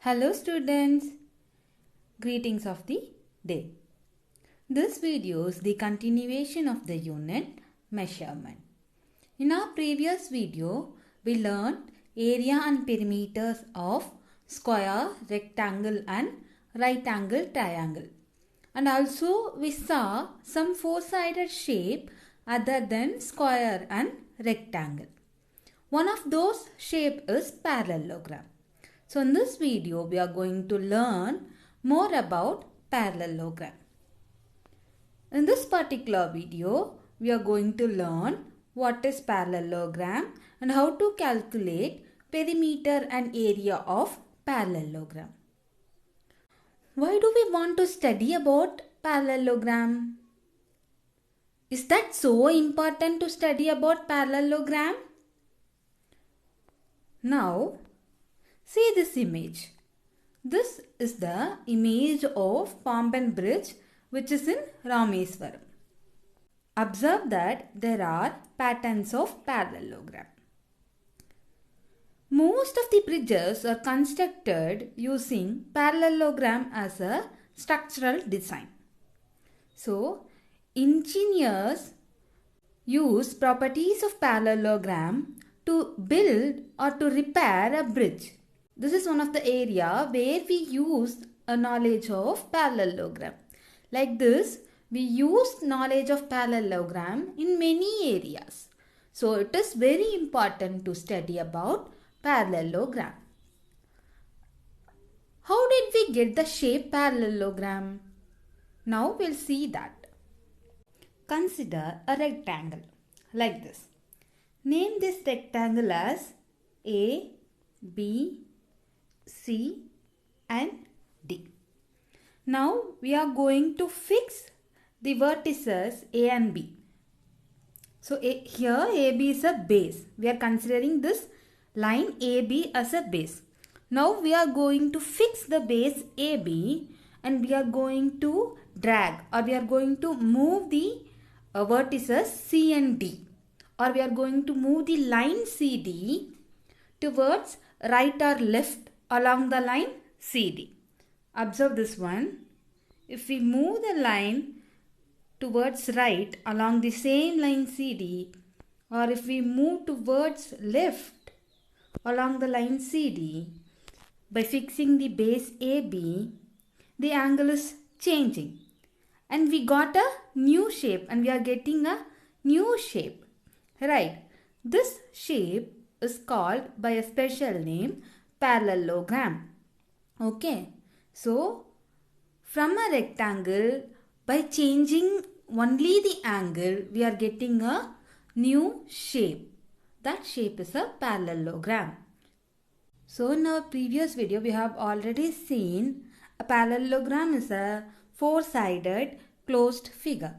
Hello students, greetings of the day. This video is the continuation of the unit measurement. In our previous video, we learned area and perimeters of square, rectangle and right angle triangle. And also we saw some four-sided shape other than square and rectangle. One of those shape is parallelogram. So in this video, we are going to learn more about parallelogram. In this particular video, we are going to learn what is parallelogram and how to calculate perimeter and area of parallelogram. Why do we want to study about parallelogram? Is that so important to study about parallelogram? Now, see this image. This is the image of Pamban Bridge which is in Rameswaram. Observe that there are patterns of parallelogram. Most of the bridges are constructed using parallelogram as a structural design. So, engineers use properties of parallelogram to build or to repair a bridge. This is one of the area where we use a knowledge of parallelogram. Like this, we use knowledge of parallelogram in many areas. So it is very important to study about parallelogram. How did we get the shape parallelogram? Now we'll see that. Consider a rectangle like this. Name this rectangle as A, B, C and D. Now we are going to fix the vertices A and B. So here AB is a base. We are considering this line AB as a base. Now we are going to fix the base AB and we are going to drag or we are going to move the vertices C and D. Or we are going to move the line CD towards right or left along the line CD. Observe this one. If we move the line towards right along the same line CD, or if we move towards left along the line CD, by fixing the base AB, the angle is changing. And we got a new shape and we are getting a new shape. Right. This shape is called by a special name parallelogram. Okay. So, from a rectangle, by changing only the angle, we are getting a new shape. That shape is a parallelogram. So, in our previous video, we have already seen a parallelogram is a four-sided closed figure.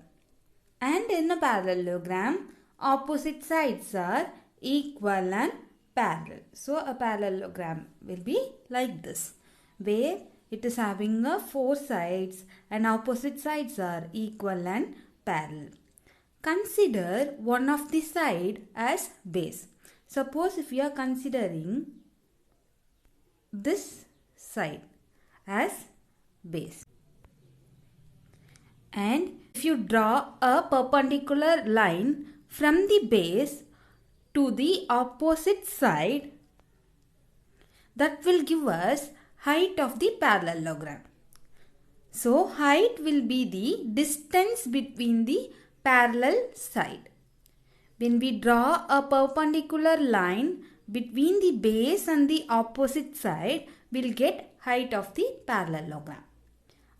And in a parallelogram, opposite sides are equal and parallel. So a parallelogram will be like this, where it is having a four sides and opposite sides are equal and parallel. Consider one of the side as base. Suppose if you are considering this side as base. And if you draw a perpendicular line from the base to the opposite side, that will give us height of the parallelogram. So height will be the distance between the parallel side. When we draw a perpendicular line between the base and the opposite side, we'll get height of the parallelogram.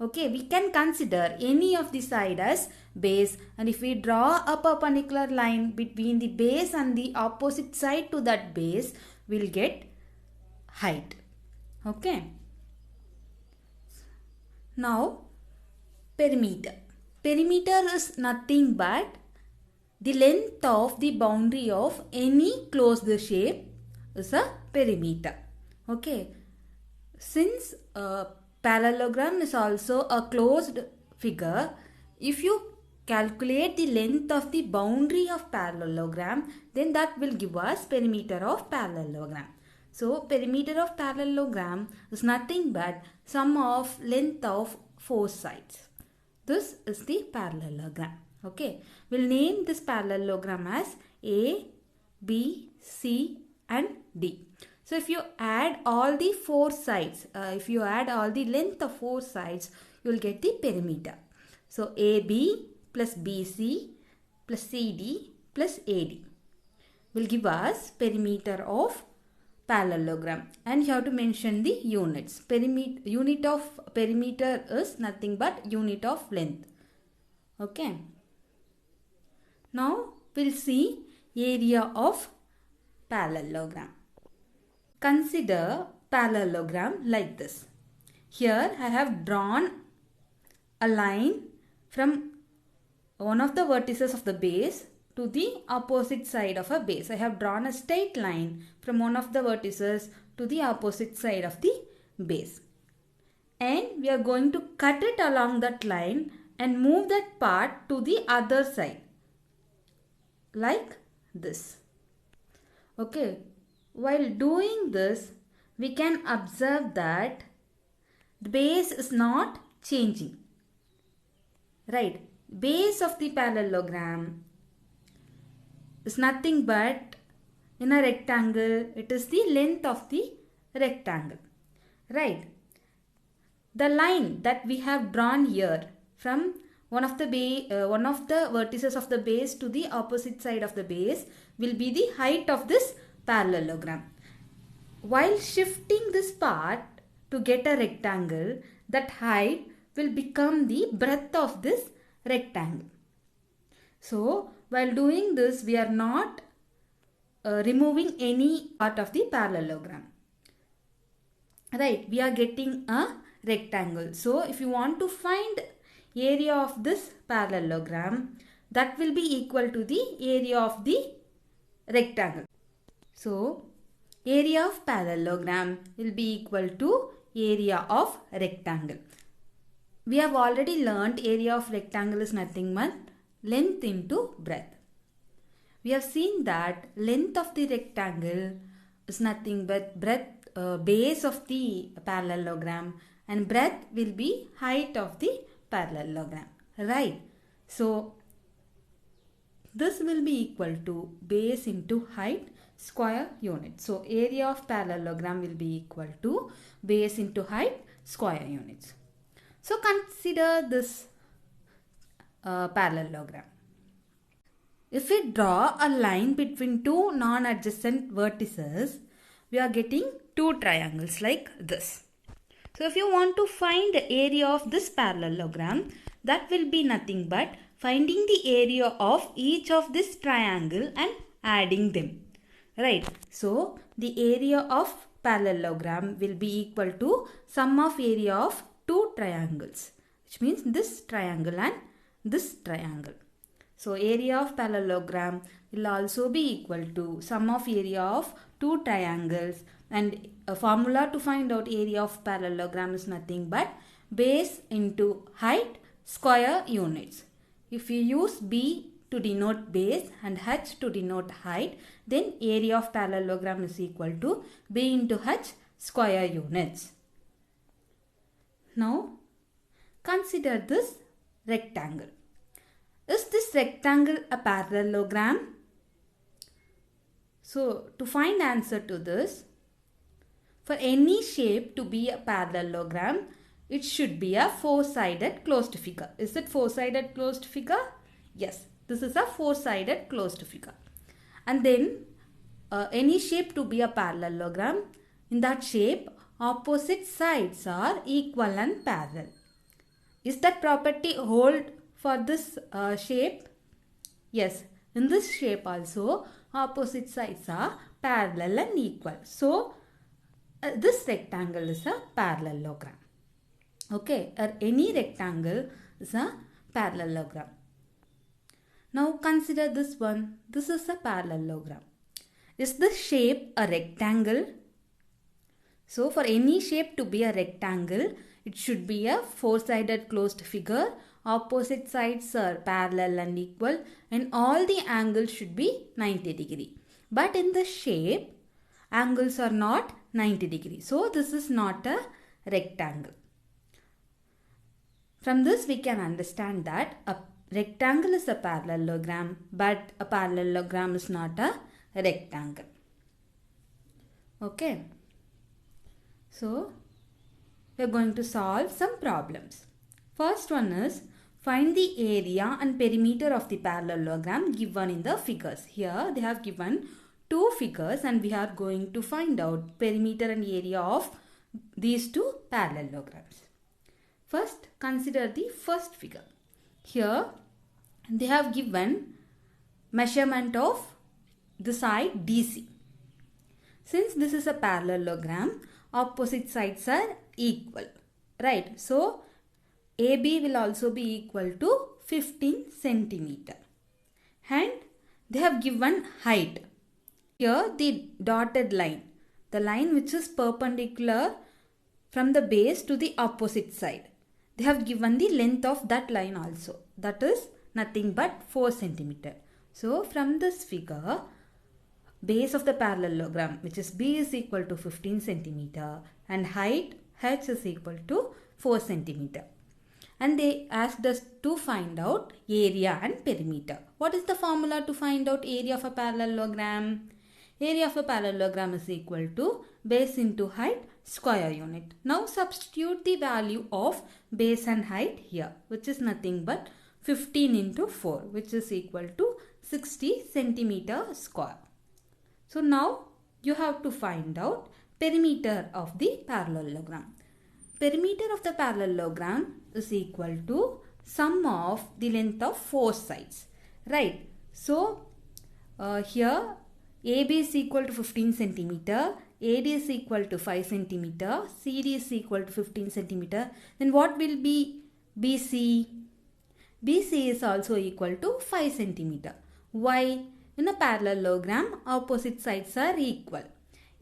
Okay, we can consider any of the side as base, and if we draw a perpendicular line between the base and the opposite side to that base, we'll get height. Okay. Now, perimeter. Perimeter is nothing but the length of the boundary of any closed shape is a perimeter. Okay. Since parallelogram is also a closed figure, if you calculate the length of the boundary of parallelogram, then that will give us perimeter of parallelogram. So perimeter of parallelogram is nothing but sum of length of four sides. This is the parallelogram. Okay, we'll name this parallelogram as A, B, C and D. So if you add all the four sides, if you add all the length of four sides, you will get the perimeter. So AB plus BC plus CD plus AD will give us perimeter of parallelogram, and you have to mention the units. Unit of perimeter is nothing but unit of length. Okay. Now we'll see area of parallelogram. Consider parallelogram like this. Here I have drawn a line from one of the vertices of the base to the opposite side of a base. I have drawn a straight line from one of the vertices to the opposite side of the base. And we are going to cut it along that line and move that part to the other side. Like this. Okay. While doing this, we can observe that the base is not changing. Right. Base of the parallelogram is nothing but in a rectangle, it is the length of the rectangle. Right. The line that we have drawn here from one of the vertices of the base to the opposite side of the base will be the height of this parallelogram. While shifting this part to get a rectangle, that height will become the breadth of this rectangle. So while doing this, we are not removing any part of the parallelogram. Right, we are getting a rectangle. So if you want to find area of this parallelogram, that will be equal to the area of the rectangle. So area of parallelogram will be equal to area of rectangle. We have already learnt area of rectangle is nothing but length into breadth. We have seen that length of the rectangle is nothing but breadth, base of the parallelogram, and breadth will be height of the parallelogram. Right. So this will be equal to base into height square unit. So area of parallelogram will be equal to base into height square units. So consider this parallelogram. If we draw a line between two non-adjacent vertices, we are getting two triangles like this. So if you want to find the area of this parallelogram, that will be nothing but finding the area of each of this triangle and adding them. Right. So the area of parallelogram will be equal to sum of area of two triangles, which means this triangle and this triangle. So area of parallelogram will also be equal to sum of area of two triangles, and a formula to find out area of parallelogram is nothing but base into height square units. If you use B to denote base and H to denote height, then area of parallelogram is equal to B into H square units. Now consider this rectangle. Is this rectangle a parallelogram? So to find answer to this, for any shape to be a parallelogram, it should be a four-sided closed figure. Is it four-sided closed figure? Yes, this is a four-sided closed figure. And then any shape to be a parallelogram, in that shape, opposite sides are equal and parallel. Is that property hold for this shape? Yes, in this shape also, opposite sides are parallel and equal. So this rectangle is a parallelogram. Okay, or any rectangle is a parallelogram. Now consider this one. This is a parallelogram. Is this shape a rectangle? So for any shape to be a rectangle, it should be a four-sided closed figure. Opposite sides are parallel and equal, and all the angles should be 90 degree. But in the shape, angles are not 90 degrees. So this is not a rectangle. From this we can understand that a rectangle is a parallelogram, but a parallelogram is not a rectangle. Okay. So we are going to solve some problems. First one is find the area and perimeter of the parallelogram given in the figures. Here they have given two figures and we are going to find out perimeter and area of these two parallelograms. First, consider the first figure. Here they have given measurement of the side DC. Since this is a parallelogram, opposite sides are equal, right? So AB will also be equal to 15 centimeter. And they have given height. Here the dotted line, the line which is perpendicular from the base to the opposite side. They have given the length of that line also. That is nothing but 4 centimeter. So from this figure, base of the parallelogram, which is B, is equal to 15 centimeter and height H is equal to 4 centimeter. And they asked us to find out area and perimeter. What is the formula to find out area of a parallelogram? Area of a parallelogram is equal to base into height square unit. Now substitute the value of base and height here, which is nothing but 15 into 4, which is equal to 60 centimeter square. So now you have to find out perimeter of the parallelogram. Perimeter of the parallelogram is equal to sum of the length of 4 sides, right? So here AB is equal to 15 centimeter, AD is equal to 5 centimeter, CD is equal to 15 centimeter. Then what will be BC? BC is also equal to 5 centimeter. Why? In a parallelogram, opposite sides are equal.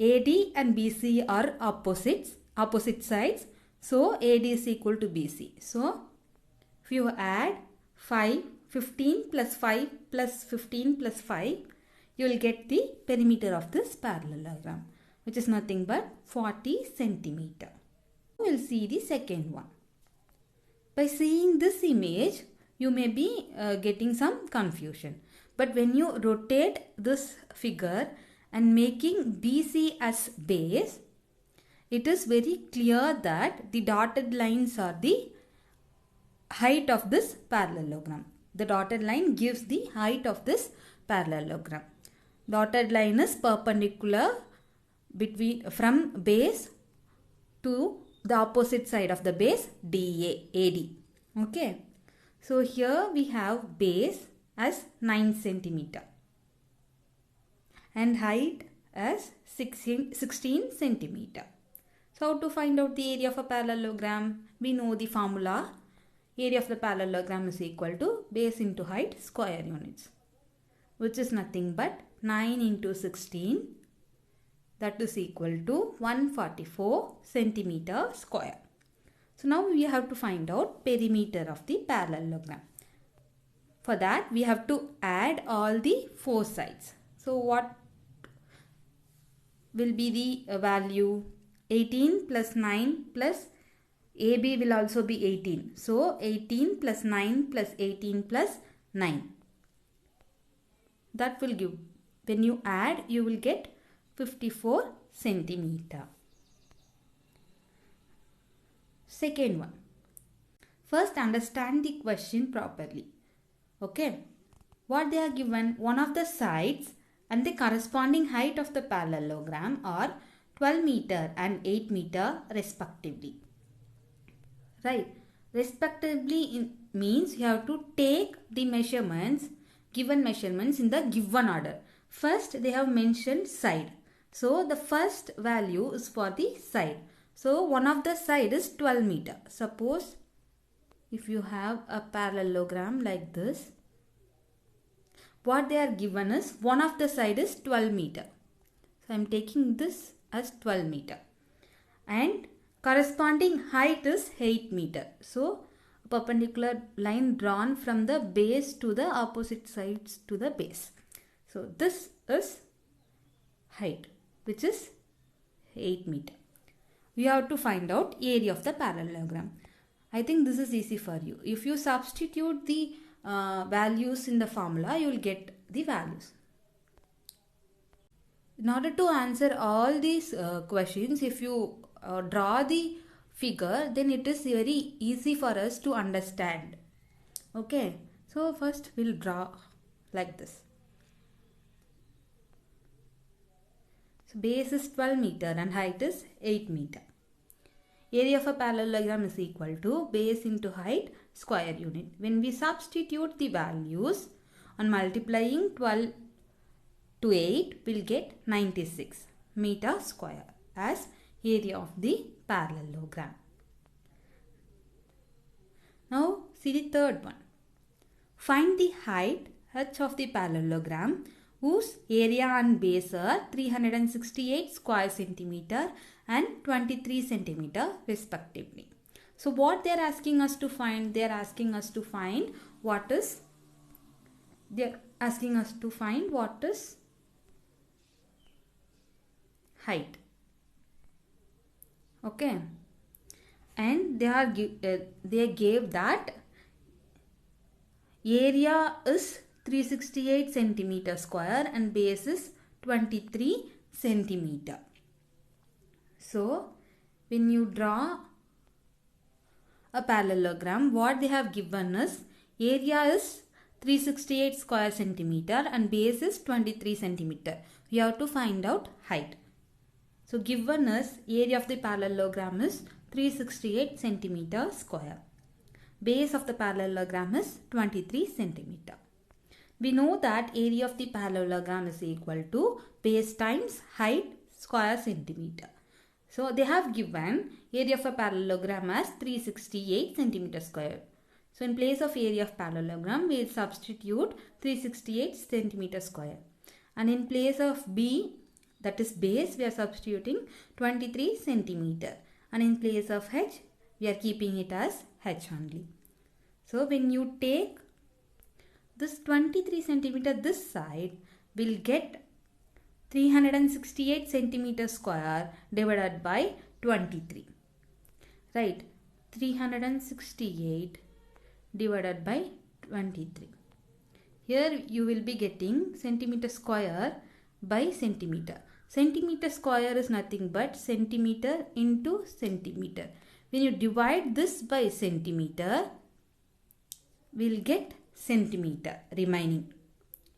AD and BC are opposite sides. So AD is equal to BC. So if you add 15 plus 5 plus 15 plus 5, you will get the perimeter of this parallelogram, which is nothing but 40 centimeter. We will see the second one. By seeing this image, you may be getting some confusion. But when you rotate this figure and making BC as base, it is very clear that the dotted lines are the height of this parallelogram. The dotted line gives the height of this parallelogram. Dotted line is perpendicular from base to the opposite side of the base AD. Okay. So here we have base as 9 centimeter and height as 16 centimeter. So how to find out the area of a parallelogram? We know the formula. Area of the parallelogram is equal to base into height square units, which is nothing but 9 into 16, that is equal to 144 centimeter square. So now we have to find out perimeter of the parallelogram. For that we have to add all the 4 sides. So what will be the value? 18 plus 9 plus AB will also be 18. So 18 plus 9 plus 18 plus 9. That will give, when you add, you will get 54 centimeter. Second one. First understand the question properly. Okay. What they are given, one of the sides and the corresponding height of the parallelogram are 12 meter and 8 meter respectively. Right. Respectively means you have to take the measurements, given measurements in the given order. First they have mentioned side. So the first value is for the side. So one of the side is 12 meter. Suppose if you have a parallelogram like this, what they are given is one of the side is 12 meter. So I am taking this as 12 meter. And corresponding height is 8 meter. So a perpendicular line drawn from the base to the opposite sides to the base. So this is height. which is 8 meter. We have to find out area of the parallelogram. I think this is easy for you. If you substitute the values in the formula, you will get the values. In order to answer all these questions, if you draw the figure, then it is very easy for us to understand. Okay, so first we'll draw like this. So base is 12 meter and height is 8 meter. Area of a parallelogram is equal to base into height square unit. When we substitute the values on multiplying 12 to 8, we'll get 96 meter square as area of the parallelogram. Now see the third one. Find the height h of the parallelogram whose area and base are 368 square centimeter and 23 centimeter respectively. So what they are asking us to find? They are asking us to find what is height. Okay, and they gave that area is 368 centimeter square and base is 23 centimeter. So when you draw a parallelogram, what they have given is area is 368 square centimeter and base is 23 centimeter. We have to find out height. So given us area of the parallelogram is 368 centimeter square. Base of the parallelogram is 23 centimeter. We know that area of the parallelogram is equal to base times height square centimeter. So they have given area of a parallelogram as 368 centimeter square. So in place of area of parallelogram, we will substitute 368 centimeter square. And in place of B, that is base, we are substituting 23 centimeter. And in place of H, we are keeping it as H only. So when you take this 23 centimeter this side, we'll get 368 centimeter square divided by 23. Right, 368 divided by 23. Here you will be getting centimeter square by centimeter. Centimeter square is nothing but centimeter into centimeter. When you divide this by centimeter, we'll get centimeter remaining.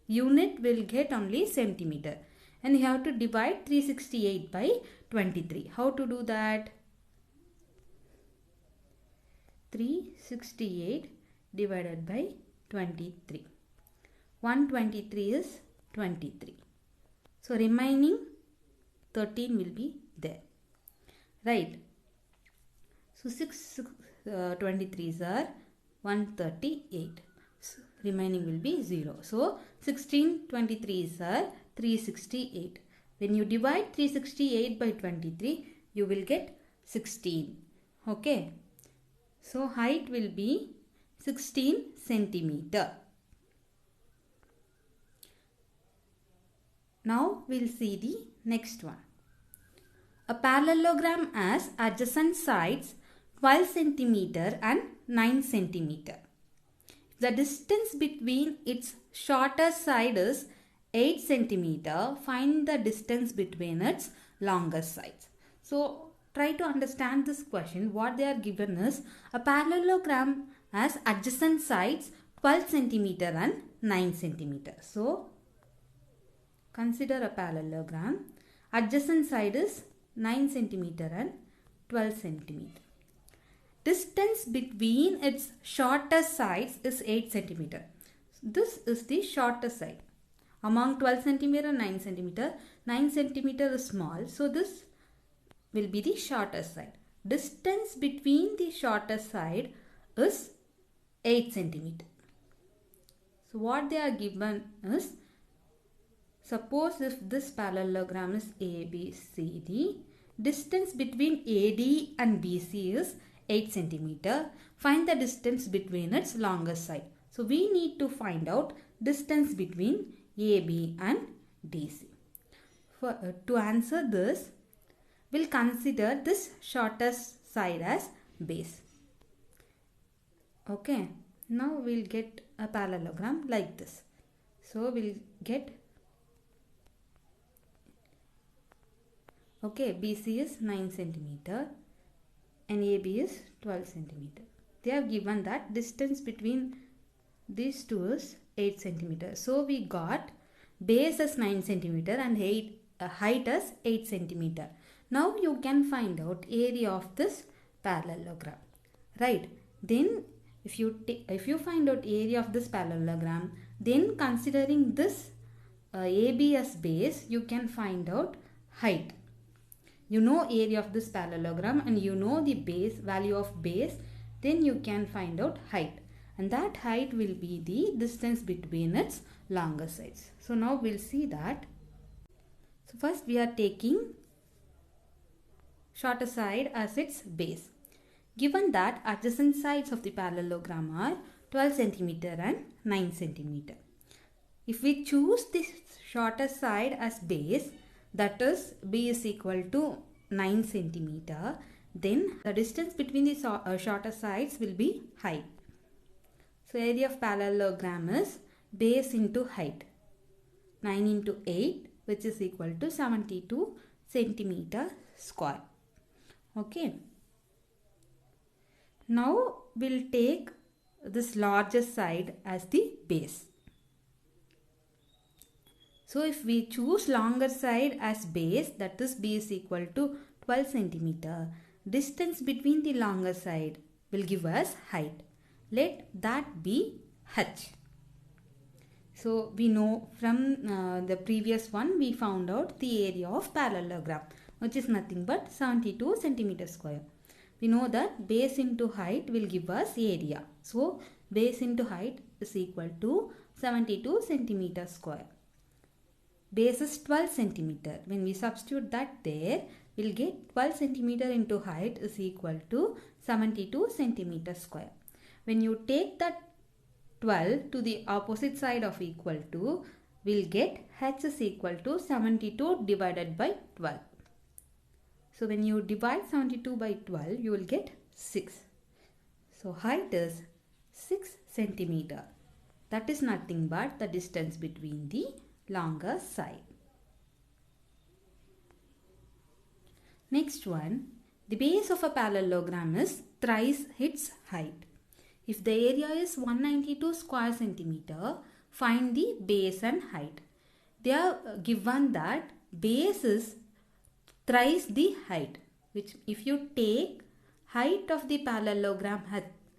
Unit will get only centimeter. And you have to divide 368 by 23. How to do that? 368 divided by 23. 123 is 23. So remaining 13 will be there. Right. So 23s are 138. So remaining will be 0. So 16 23s are 368. When you divide 368 by 23, you will get 16. Okay. So height will be 16 centimeter. Now we'll see the next one. A parallelogram has adjacent sides 12 centimeter and 9 centimeter. The distance between its shorter side is 8 centimeter. Find the distance between its longer sides. So try to understand this question. What they are given is a parallelogram has adjacent sides 12 centimeter and 9 centimeter. So consider a parallelogram. Adjacent side is 9 centimeter and 12 centimeter. Distance between its shorter sides is 8 centimeter. This is the shorter side. Among 12 centimeter and 9 centimeter, 9 centimeter is small. So this will be the shorter side. Distance between the shorter side is 8 centimeter. So what they are given is, suppose if this parallelogram is ABCD, distance between AD and BC is 8 centimeter. Find the distance between its longer side. So we need to find out distance between AB and DC. To answer this, we'll consider this shortest side as base. Okay, now we'll get a parallelogram like this. So we'll get, okay, BC is 9 centimeter and AB is 12 centimeter. They have given that distance between these two is 8 centimeter. So we got base as 9 centimeter and height as 8 centimeter. Now you can find out area of this parallelogram, right? Then if you find out area of this parallelogram, then considering this AB as base, you can find out height. You know area of this parallelogram and you know the base value of base, then you can find out height, and that height will be the distance between its longer sides. So now we'll see that. So first we are taking shorter side as its base. Given that adjacent sides of the parallelogram are 12 centimeter and 9 centimeter. If we choose this shorter side as base, that is B is equal to 9 centimeter, then the distance between the shorter sides will be height. So area of parallelogram is base into height. 9 into 8, which is equal to 72 centimeter square. Okay. Now we'll take this largest side as the base. So if we choose longer side as base, that is B is equal to 12 centimeter, distance between the longer side will give us height. Let that be h. So we know from the previous one, we found out the area of parallelogram, which is nothing but 72 centimeter square. We know that base into height will give us area. So base into height is equal to 72 centimeter square. Base is 12 centimeter. When we substitute that there, we'll get 12 centimeter into height is equal to 72 centimeter square. When you take that 12 to the opposite side of equal to, we'll get h is equal to 72 divided by 12. So when you divide 72 by 12, you will get 6. So height is 6 centimeter. That is nothing but the distance between the longer side. Next one, the base of a parallelogram is thrice its height. If the area is 192 square centimeter, find the base and height. They are given that base is thrice the height, which if you take height of the parallelogram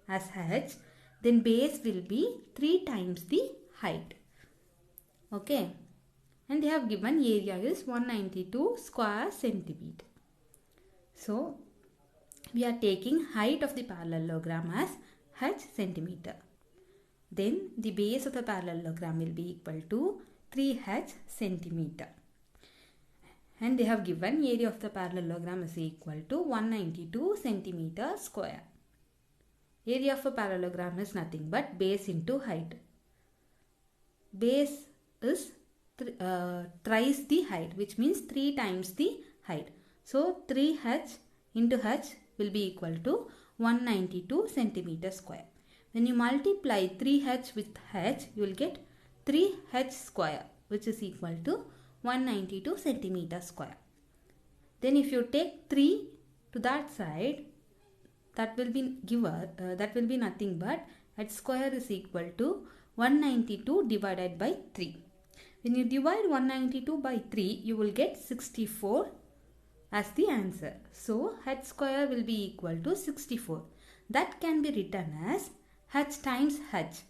as h, then base will be 3 times the height. Okay, and they have given area is 192 square centimeter. So we are taking height of the parallelogram as h centimeter. Then the base of the parallelogram will be equal to 3h centimeter. And they have given area of the parallelogram is equal to 192 centimeter square. Area of a parallelogram is nothing but base into height. Base is thrice the height, which means 3 times the height. So 3h into h will be equal to 192 centimeter square. When you multiply 3h with h, you will get 3h square, which is equal to 192 centimeter square. Then if you take 3 to that side, that will be nothing but h square is equal to 192 divided by 3. When you divide 192 by 3, you will get 64 as the answer. So h square will be equal to 64. That can be written as h times h.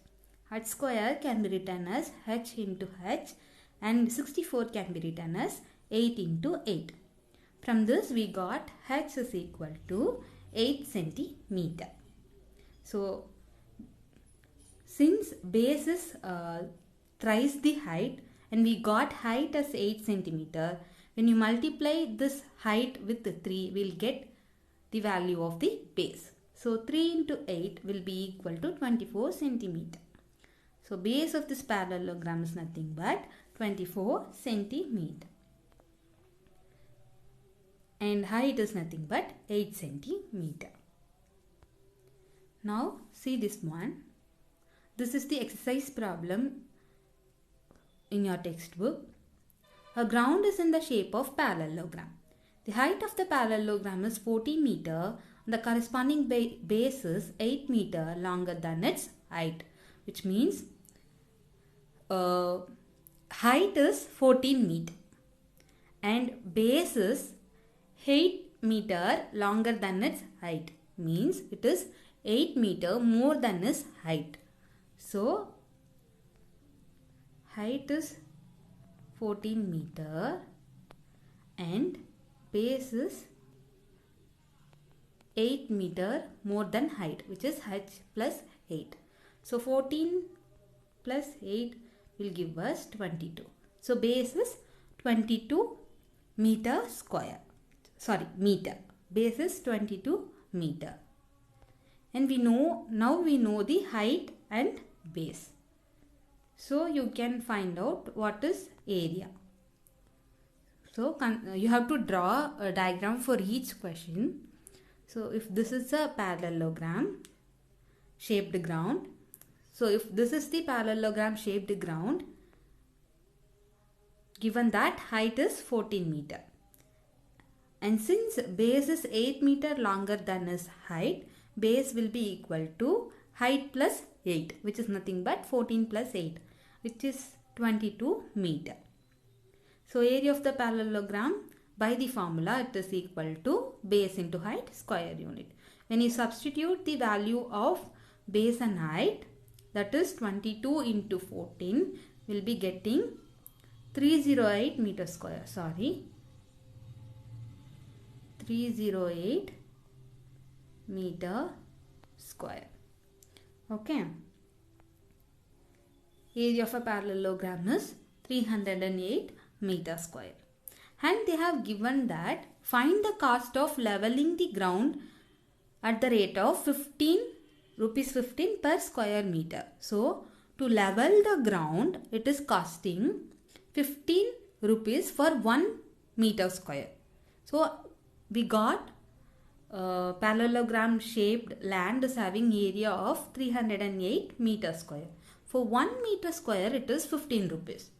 H square can be written as h into h, and 64 can be written as 8 into 8. From this we got h is equal to 8 centimeter. So since base is thrice the height and we got height as 8 centimeter, when you multiply this height with 3, we'll get the value of the base. So 3 into 8 will be equal to 24 centimeter. So base of this parallelogram is nothing but 24 centimeter. and height is nothing but 8 centimeter. Now see this one. This is the exercise problem in your textbook. A ground is in the shape of parallelogram. The height of the parallelogram is 40 meter and the corresponding base is 8 meter longer than its height, which means height is 14 meter and base is 8 meter longer than its height, means it is 8 meter more than its height. So height is 14 meter and base is 8 meter more than height, which is h plus 8. So 14 plus 8 will give us 22. So base is 22 meter square. Sorry, meter. Base is 22 meter. And now we know the height and base. So you can find out what is area. So you have to draw a diagram for each question. So if this is a parallelogram shaped ground. So if this is the parallelogram shaped ground, given that height is 14 meter. And since base is 8 meter longer than its height, base will be equal to height plus 8, which is nothing but 14 plus 8, which is 22 meter. So area of the parallelogram, by the formula, it is equal to base into height square unit. When you substitute the value of base and height, that is 22 into 14, will be getting 308 meter square. 308 meter square. Okay. Area of a parallelogram is 308 meter square. And they have given that find the cost of leveling the ground at the rate of rupees 15 per square meter. So to level the ground, it is costing 15 rupees for 1 meter square. So we got parallelogram shaped land is having area of 308 meter square. For 1 meter square, it is 15 rupees.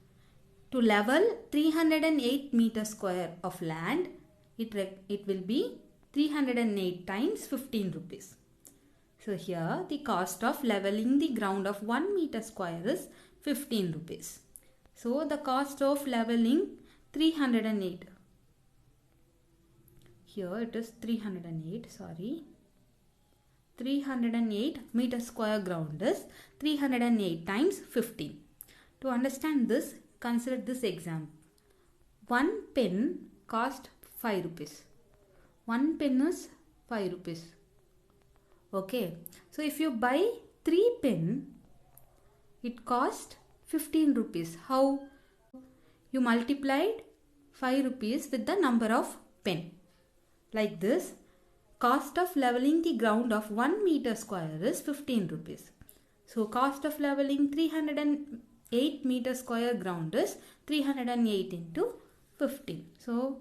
To level 308 meter square of land, it will be 308 times 15 rupees. So here the cost of leveling the ground of 1 meter square is 15 rupees. So the cost of leveling 308. Here it is 308 meter square ground is 308 times 15. To understand this, consider this example. 1 pen cost 5 rupees. 1 pen is 5 rupees. Okay. So if you buy 3 pen, it cost 15 rupees. How? You multiplied 5 rupees with the number of pen. Like this, cost of leveling the ground of 1 meter square is 15 rupees. So cost of leveling 308 meter square ground is 308 into 15. So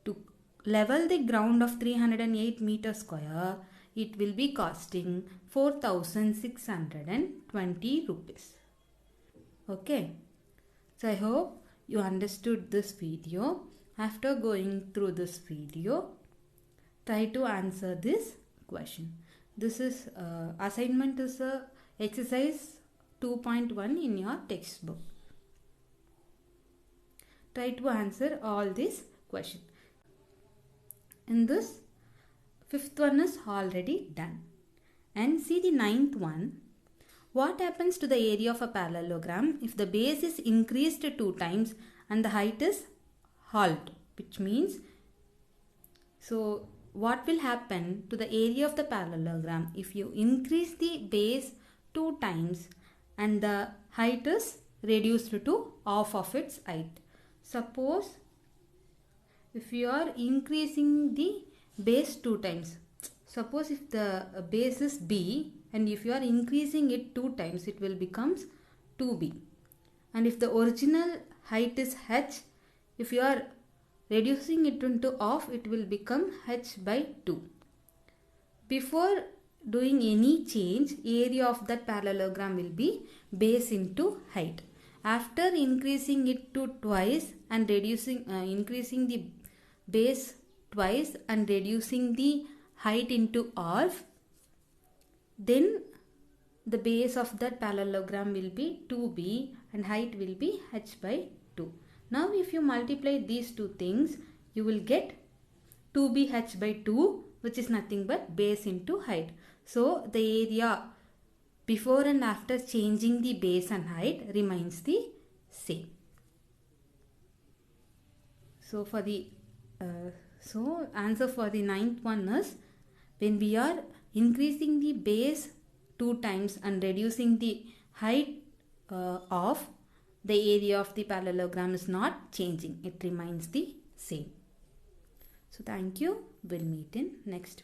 to level the ground of 308 meter square, it will be costing 4,620 rupees. Okay. So I hope you understood this video. After going through this video, try to answer this question. This is assignment is exercise 2.1 in your textbook. Try to answer all these questions. In this, 5th one is already done. And see the 9th one. What happens to the area of a parallelogram if the base is increased 2 times and the height is halved? Which means, so what will happen to the area of the parallelogram if you increase the base 2 times and the height is reduced to half of its height? Suppose if you are increasing the base 2 times, suppose if the base is b and if you are increasing it 2 times, it will becomes 2b. And if the original height is h, if you are reducing it into half, it will become h by 2. Before doing any change, area of that parallelogram will be base into height. After increasing it to twice and increasing the base twice and reducing the height into half, then the base of that parallelogram will be 2b and height will be h by 2. Now if you multiply these two things, you will get 2b h by 2, which is nothing but base into height. So the area before and after changing the base and height remains the same. So for the answer for the ninth one is, when we are increasing the base 2 times and reducing the height of, the area of the parallelogram is not changing. It remains the same. So thank you. We'll meet in next.